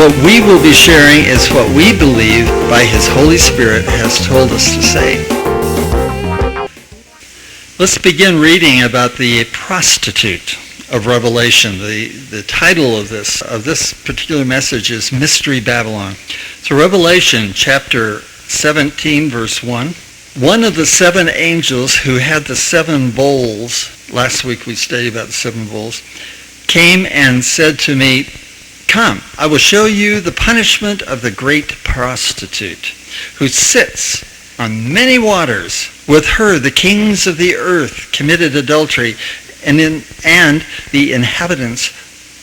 What we will be sharing is what we believe by His Holy Spirit has told us to say. Let's begin reading about the prostitute of Revelation. The title of this particular message is Mystery Babylon. So Revelation chapter 17, verse 1. One of the seven angels who had the seven bowls, last week we studied about the seven bowls, came and said to me, "Come, I will show you the punishment of the great prostitute, who sits on many waters. With her the kings of the earth committed adultery, and the inhabitants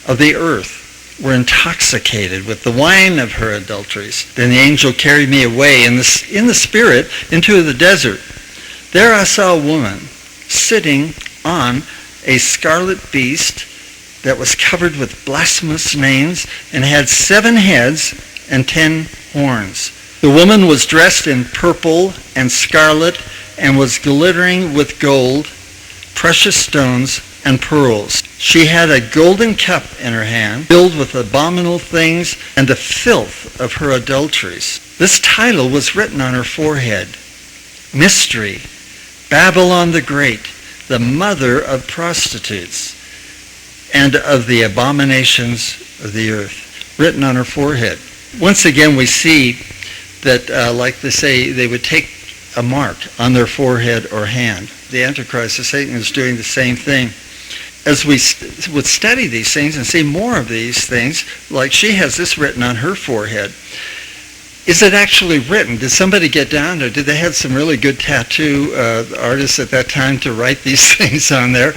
of the earth were intoxicated with the wine of her adulteries. Then the angel carried me away in the spirit into the desert. There I saw a woman sitting on a scarlet beast that was covered with blasphemous names and had 7 heads and 10 horns. The woman was dressed in purple and scarlet and was glittering with gold, precious stones, and pearls. She had a golden cup in her hand, filled with abominable things and the filth of her adulteries. This title was written on her forehead: Mystery, Babylon the Great, the mother of prostitutes and of the abominations of the earth, written on her forehead. Once again, we see that, like they say, they would take a mark on their forehead or hand. The Antichrist, the Satan, is doing the same thing. As we would study these things and see more of these things, like she has this written on her forehead, is it actually written? Did somebody get down there? Did they have some really good tattoo artists at that time to write these things on there?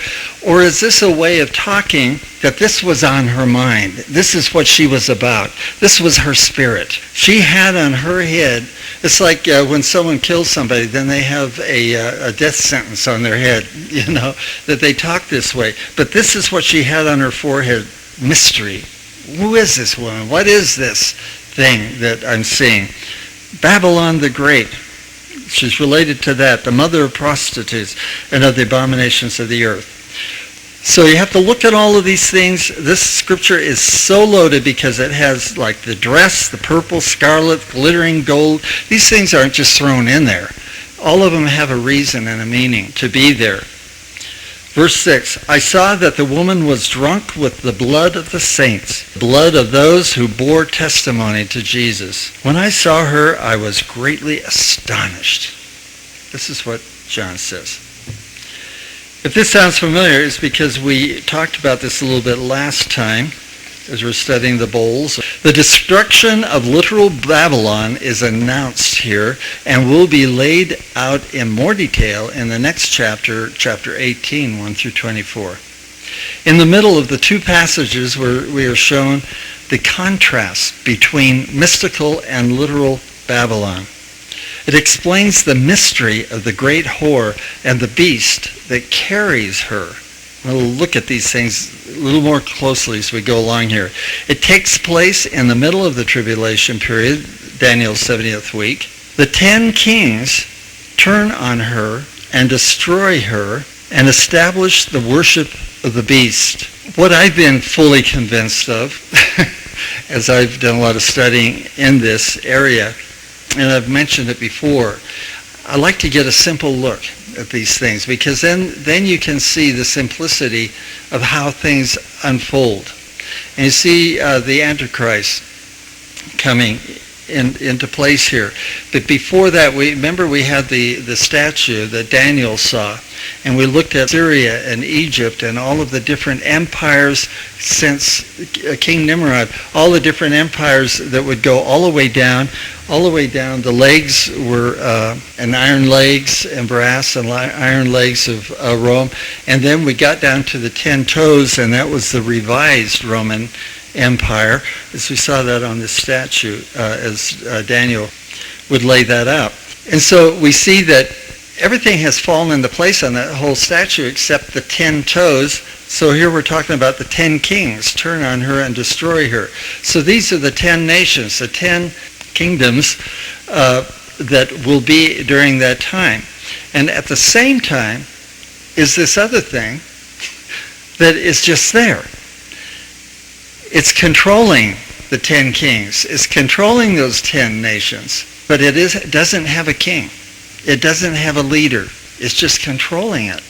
Or is this a way of talking that this was on her mind? This is what she was about. This was her spirit. She had on her head, it's like when someone kills somebody, then they have a death sentence on their head, that they talk this way. But this is what she had on her forehead: mystery. Who is this woman? What is this thing that I'm seeing? Babylon the Great. She's related to that, the mother of prostitutes and of the abominations of the earth. So you have to look at all of these things. This scripture is so loaded because it has like the dress, the purple, scarlet, glittering gold. These things aren't just thrown in there. All of them have a reason and a meaning to be there. Verse 6, I saw that the woman was drunk with the blood of the saints, blood of those who bore testimony to Jesus. When I saw her, I was greatly astonished. This is what John says. If this sounds familiar, it's because we talked about this a little bit last time as we're studying the bowls. The destruction of literal Babylon is announced here and will be laid out in more detail in the next chapter, chapter 18, 1 through 24. In the middle of the two passages where we are shown the contrast between mystical and literal Babylon. It explains the mystery of the great whore and the beast that carries her. We'll look at these things a little more closely as we go along here. It takes place in the middle of the tribulation period, Daniel's 70th week. The 10 kings turn on her and destroy her and establish the worship of the beast. What I've been fully convinced of, as I've done a lot of studying in this area, and I've mentioned it before, I like to get a simple look at these things, because then you can see the simplicity of how things unfold. And you see the Antichrist coming into place here. But before that, we had the statue that Daniel saw, and we looked at Syria and Egypt and all of the different empires since King Nimrod, all the different empires that would go all the way down. The legs were and iron legs and brass and iron legs of Rome. And then we got down to the 10 toes, and that was the revised Roman Empire, as we saw that on this statue, as Daniel would lay that out. And so we see that everything has fallen into place on that whole statue except the 10 toes. So here we're talking about the 10 kings turn on her and destroy her. So these are the 10 nations, the 10 kingdoms that will be during that time. And at the same time is this other thing that is just there. It's controlling the 10 kings. It's controlling those 10 nations, but it doesn't have a king. It doesn't have a leader. It's just controlling it.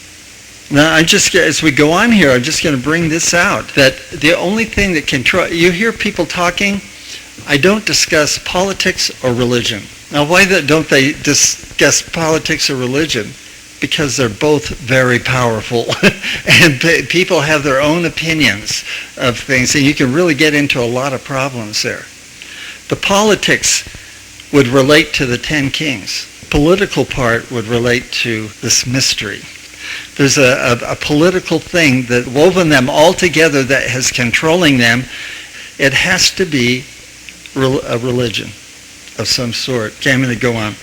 Now, as we go on here, I'm just going to bring this out, that the only thing that you hear people talking, I don't discuss politics or religion. Now, why don't they discuss politics or religion? Because they're both very powerful, and people have their own opinions of things, and you can really get into a lot of problems there. The politics would relate to the 10 kings. Political part would relate to this mystery. There's a political thing that woven them all together that is controlling them. It has to be a religion of some sort. Okay, I'm going to go on.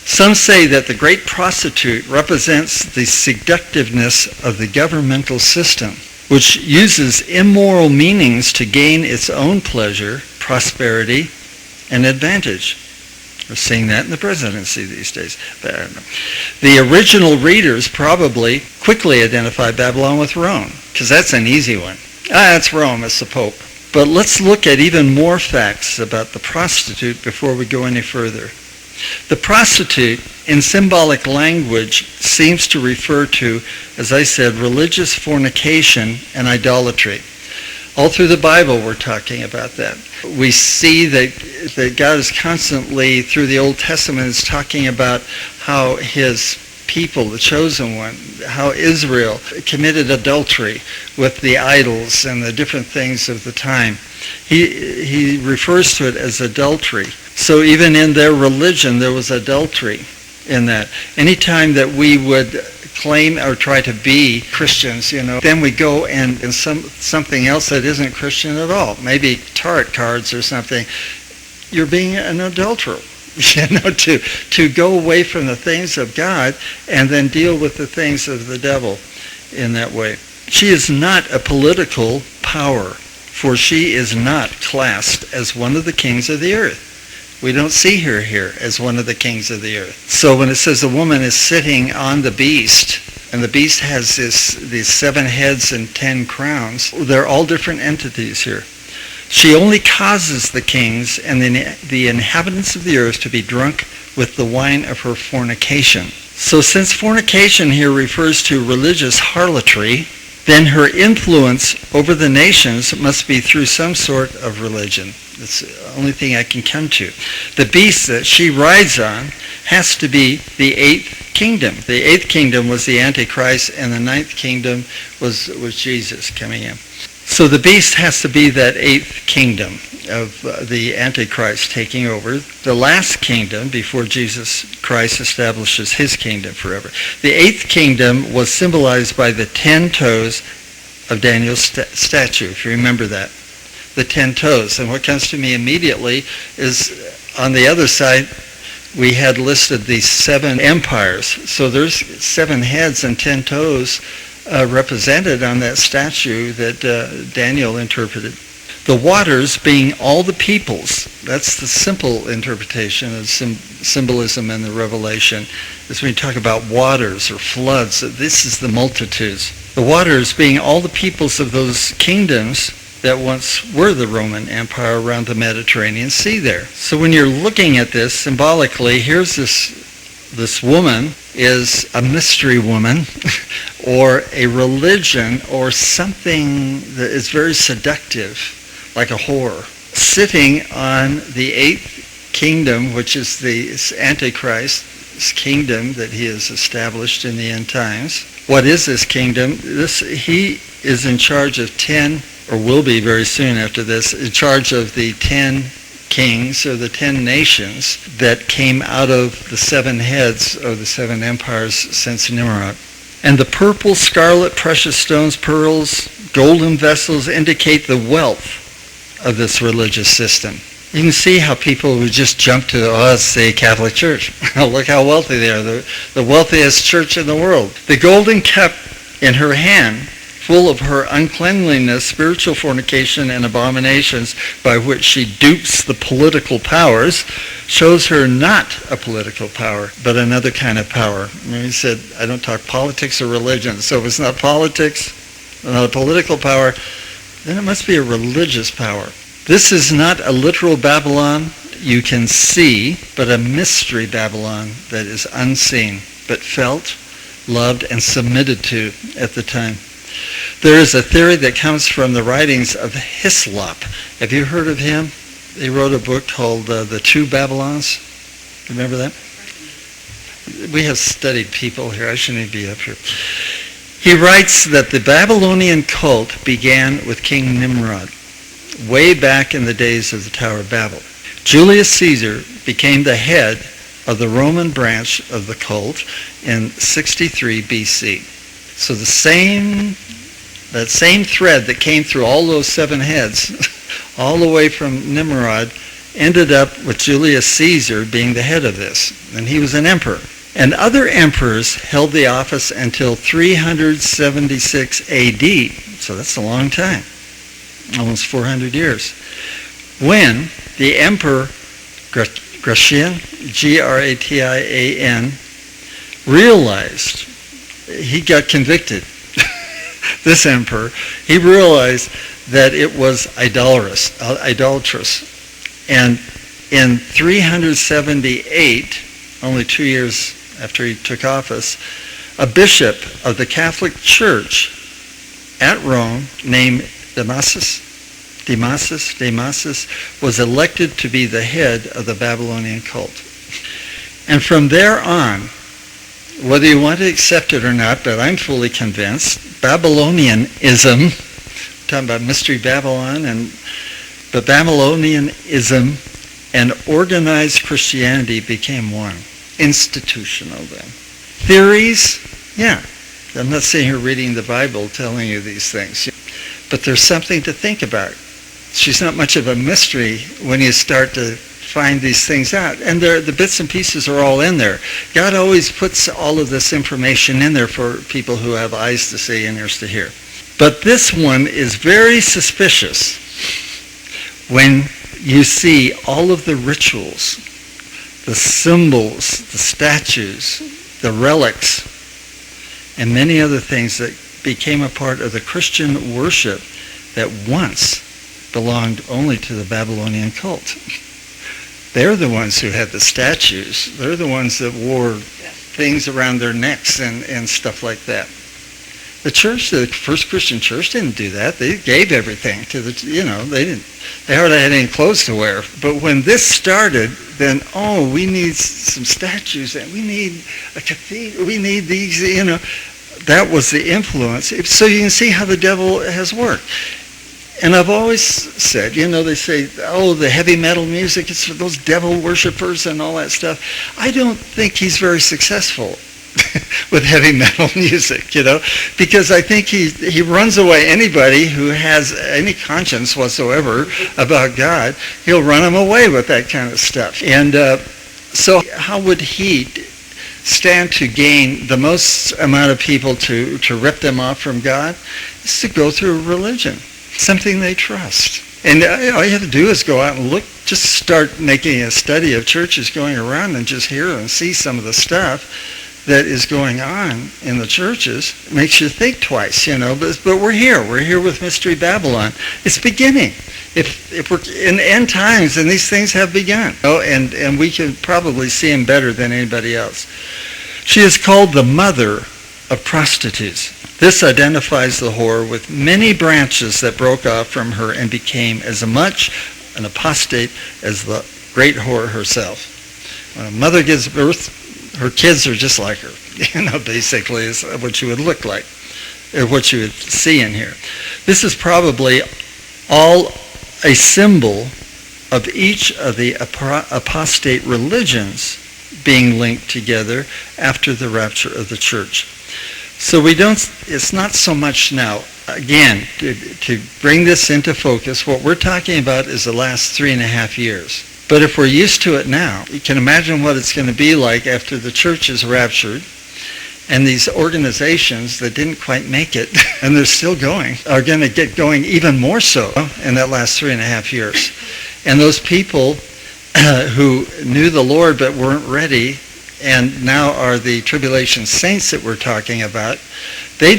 Some say that the great prostitute represents the seductiveness of the governmental system, which uses immoral meanings to gain its own pleasure, prosperity, and advantage. We're seeing that in the presidency these days. But I don't know. The original readers probably quickly identify Babylon with Rome, because that's an easy one. It's Rome, it's the Pope. But let's look at even more facts about the prostitute before we go any further. The prostitute, in symbolic language, seems to refer to, as I said, religious fornication and idolatry. All through the Bible we're talking about that. We see that God is constantly, through the Old Testament, is talking about how his people, the chosen one, how Israel committed adultery with the idols and the different things of the time. He refers to it as adultery. So even in their religion, there was adultery in that. Anytime that we would claim or try to be Christians, then we go and something else that isn't Christian at all, maybe tarot cards or something, you're being an adulterer. To go away from the things of God and then deal with the things of the devil in that way. She is not a political power, for she is not classed as one of the kings of the earth. We don't see her here as one of the kings of the earth. So when it says the woman is sitting on the beast, and the beast has these 7 heads and 10 crowns, they're all different entities here. She only causes the kings and the inhabitants of the earth to be drunk with the wine of her fornication. So since fornication here refers to religious harlotry, then her influence over the nations must be through some sort of religion. That's the only thing I can come to. The beast that she rides on has to be the 8th kingdom. The 8th kingdom was the Antichrist, and the 9th kingdom was Jesus coming in. So the beast has to be that 8th kingdom of the Antichrist taking over, the last kingdom before Jesus Christ establishes his kingdom forever. The 8th kingdom was symbolized by the 10 toes of Daniel's statue, if you remember that. The 10 toes. And what comes to me immediately is on the other side, we had listed these 7 empires. So there's 7 heads and 10 toes represented on that statue that Daniel interpreted. The waters being all the peoples. That's the simple interpretation of symbolism in the Revelation. Is when you talk about waters or floods, this is the multitudes. The waters being all the peoples of those kingdoms that once were the Roman Empire around the Mediterranean Sea there. So when you're looking at this symbolically, here's this woman is a mystery woman or a religion or something that is very seductive, like a whore, sitting on the 8th kingdom, which is the Antichrist's kingdom that he has established in the end times. What is this kingdom? He is in charge of 10, or will be very soon after this, in charge of the 10 kings or the 10 nations that came out of the 7 heads of the 7 empires since Nimrod. And the purple, scarlet, precious stones, pearls, golden vessels indicate the wealth of this religious system. You can see how people would just jump to, it's the Catholic Church. Look how wealthy they are. The wealthiest church in the world. The golden cup in her hand, full of her uncleanliness, spiritual fornication, and abominations by which she dupes the political powers, shows her not a political power, but another kind of power. He said, I don't talk politics or religion. So if it's not politics, not a political power, then it must be a religious power. This is not a literal Babylon you can see, but a mystery Babylon that is unseen, but felt, loved, and submitted to at the time. There is a theory that comes from the writings of Hislop. Have you heard of him? He wrote a book called The Two Babylons. Remember that? We have studied people here. I shouldn't even be up here. He writes that the Babylonian cult began with King Nimrod, way back in the days of the Tower of Babel. Julius Caesar became the head of the Roman branch of the cult in 63 BC. So that same thread that came through all those 7 heads, all the way from Nimrod, ended up with Julius Caesar being the head of this. And he was an emperor. And other emperors held the office until 376 AD. So that's a long time, almost 400 years. When the emperor Gratian, Gratian, realized, he got convicted, this emperor, he realized that it was idolatrous. And in 378, only 2 years after he took office, a bishop of the Catholic Church at Rome named Damasus was elected to be the head of the Babylonian cult. And from there on, whether you want to accept it or not, but I'm fully convinced, Babylonianism, talking about Mystery Babylon, but Babylonianism and organized Christianity became one. Institutional then. Theories, yeah. I'm not sitting here reading the Bible telling you these things, but there's something to think about. She's not much of a mystery when you start to find these things out. And the bits and pieces are all in there. God always puts all of this information in there for people who have eyes to see and ears to hear. But this one is very suspicious when you see all of the rituals, the symbols, the statues, the relics, and many other things that became a part of the Christian worship that once belonged only to the Babylonian cult. They're the ones who had the statues. They're the ones that wore things around their necks and stuff like that. The church, the first Christian church, didn't do that. They gave everything to they hardly had any clothes to wear. But when this started, then, we need some statues, and we need a cathedral, we need these, that was the influence. So you can see how the devil has worked. And I've always said, they say, the heavy metal music, it's for those devil worshipers and all that stuff. I don't think he's very successful with heavy metal music, because I think he runs away anybody who has any conscience whatsoever about God. He'll run them away with that kind of stuff. And so how would he stand to gain the most amount of people to rip them off from God? It's to go through religion, something they trust. And all you have to do is go out and look, just start making a study of churches going around and just hear and see some of the stuff that is going on in the churches. It makes you think twice, but we're here with Mystery Babylon. It's beginning. If we're in end times, and these things have begun, and we can probably see them better than anybody else. She is called the mother of prostitutes. This identifies the whore with many branches that broke off from her and became as much an apostate as the great whore herself. When a mother gives birth, her kids are just like her, basically is what you would look like, or what you would see in here. This is probably all a symbol of each of the apostate religions being linked together after the rapture of the church. So it's not so much now, again, to bring this into focus, what we're talking about is the last 3.5 years. But if we're used to it now, you can imagine what it's going to be like after the church is raptured, and these organizations that didn't quite make it, and they're still going, are going to get going even more so in that last 3.5 years. And those people who knew the Lord but weren't ready, and now are the tribulation saints that we're talking about, they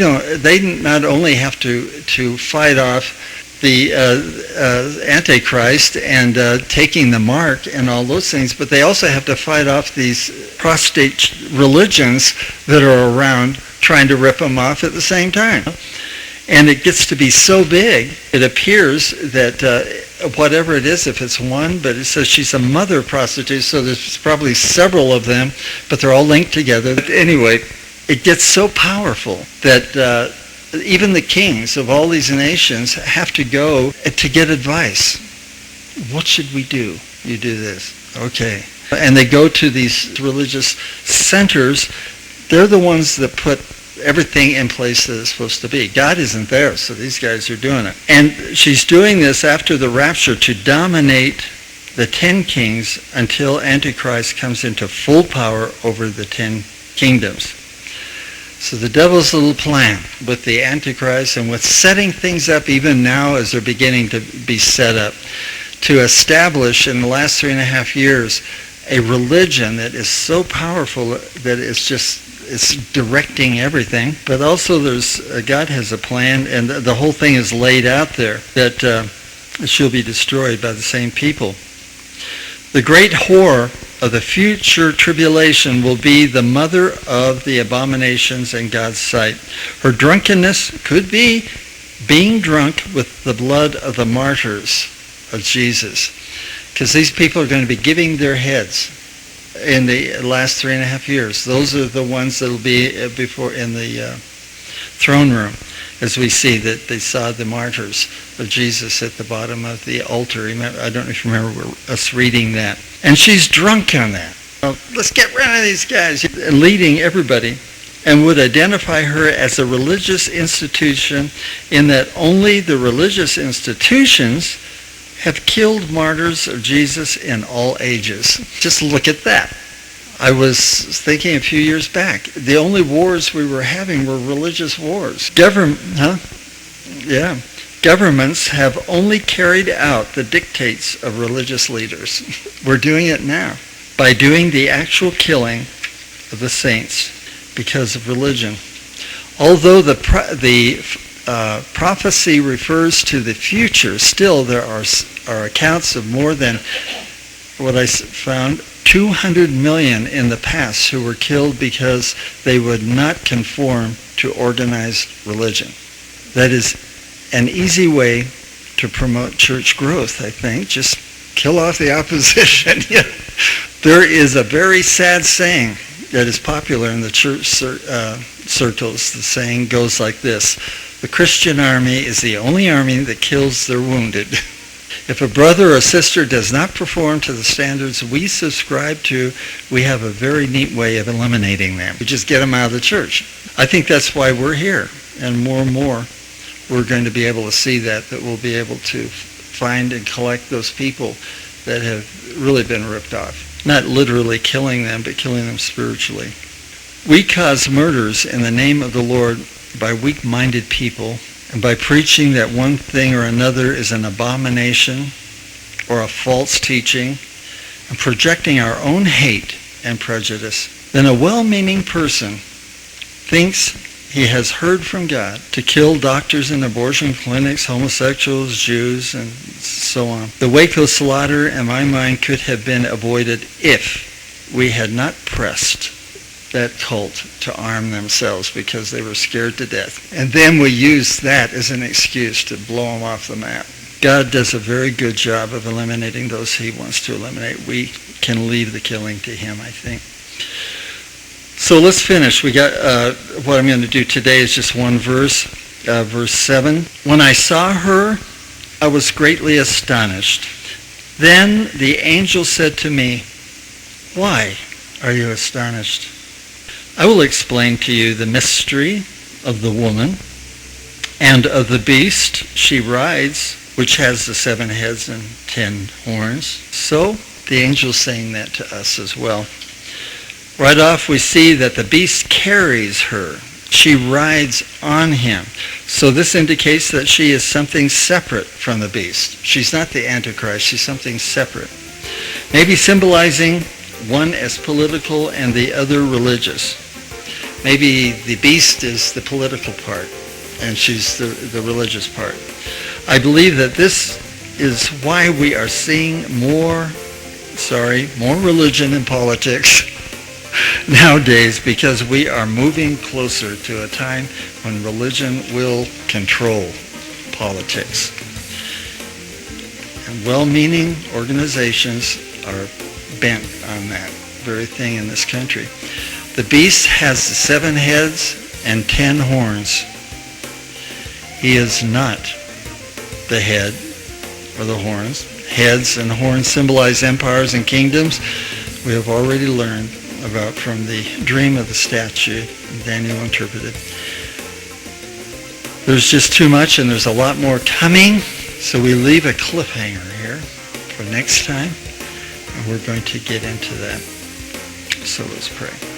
not only have to fight off the Antichrist and taking the mark and all those things, but they also have to fight off these apostate religions that are around trying to rip them off at the same time. And it gets to be so big, it appears that whatever it is, if it's one, but it says she's a mother prostitute, so there's probably several of them, but they're all linked together. But anyway, it gets so powerful that even the kings of all these nations have to go to get advice. What should we do? You do this. Okay. And they go to these religious centers. They're the ones that put everything in place that it's supposed to be. God isn't there, so these guys are doing it. And she's doing this after the rapture to dominate the 10 kings until Antichrist comes into full power over the 10 kingdoms. So the devil's little plan with the Antichrist and with setting things up even now as they're beginning to be set up to establish in the last 3.5 years a religion that is so powerful that it's directing everything. But also God has a plan, and the whole thing is laid out there that she'll be destroyed by the same people. The great whore of the future tribulation will be the mother of the abominations in God's sight. Her drunkenness could be being drunk with the blood of the martyrs of Jesus, because these people are going to be giving their heads in the last 3.5 years. Those are the ones that will be before in the throne room, as we see that they saw the martyrs of Jesus at the bottom of the altar. I don't know if you remember us reading that. And she's drunk on that. Well, let's get rid of these guys. Leading everybody, and would identify her as a religious institution in that only the religious institutions have killed martyrs of Jesus in all ages. Just look at that. I was thinking a few years back, the only wars we were having were religious wars. Governments have only carried out the dictates of religious leaders. We're doing it now by doing the actual killing of the saints because of religion. Although the prophecy refers to the future, still there are accounts of more than what I found 200 million in the past who were killed because they would not conform to organized religion. That is an easy way to promote church growth, I think. Just kill off the opposition. There is a very sad saying that is popular in the church circles. The saying goes like this: the Christian army is the only army that kills their wounded. If a brother or sister does not perform to the standards we subscribe to, we have a very neat way of eliminating them. We just get them out of the church. I think that's why we're here, and more we're going to be able to see that we'll be able to find and collect those people that have really been ripped off. Not literally killing them, but killing them spiritually. We cause murders in the name of the Lord by weak-minded people, and by preaching that one thing or another is an abomination or a false teaching, and projecting our own hate and prejudice. Then a well-meaning person thinks he has heard from God to kill doctors in abortion clinics, homosexuals, Jews, and so on. The Waco slaughter, in my mind, could have been avoided if we had not pressed that cult to arm themselves because they were scared to death. And then we use that as an excuse to blow them off the map. God does a very good job of eliminating those he wants to eliminate. We can leave the killing to him, I think. So let's finish. We got what I'm going to do today is just one verse, verse 7. When I saw her, I was greatly astonished. Then the angel said to me, "Why are you astonished? I will explain to you the mystery of the woman and of the beast she rides, which has the 7 heads and 10 horns." So the angel's saying that to us as well. Right off we see that the beast carries her. She rides on him. So this indicates that she is something separate from the beast. She's not the Antichrist. She's something separate. Maybe symbolizing one as political and the other religious. Maybe the beast is the political part and she's the religious part. I believe that this is why we are seeing more religion in politics nowadays, because we are moving closer to a time when religion will control politics. And well-meaning organizations are bent on that very thing in this country. The beast has 7 heads and 10 horns. He is not the head or the horns. Heads and horns symbolize empires and kingdoms. We have already learned about from the dream of the statue Daniel interpreted. There's just too much, and there's a lot more coming, so we leave a cliffhanger here for next time, and we're going to get into that. So let's pray.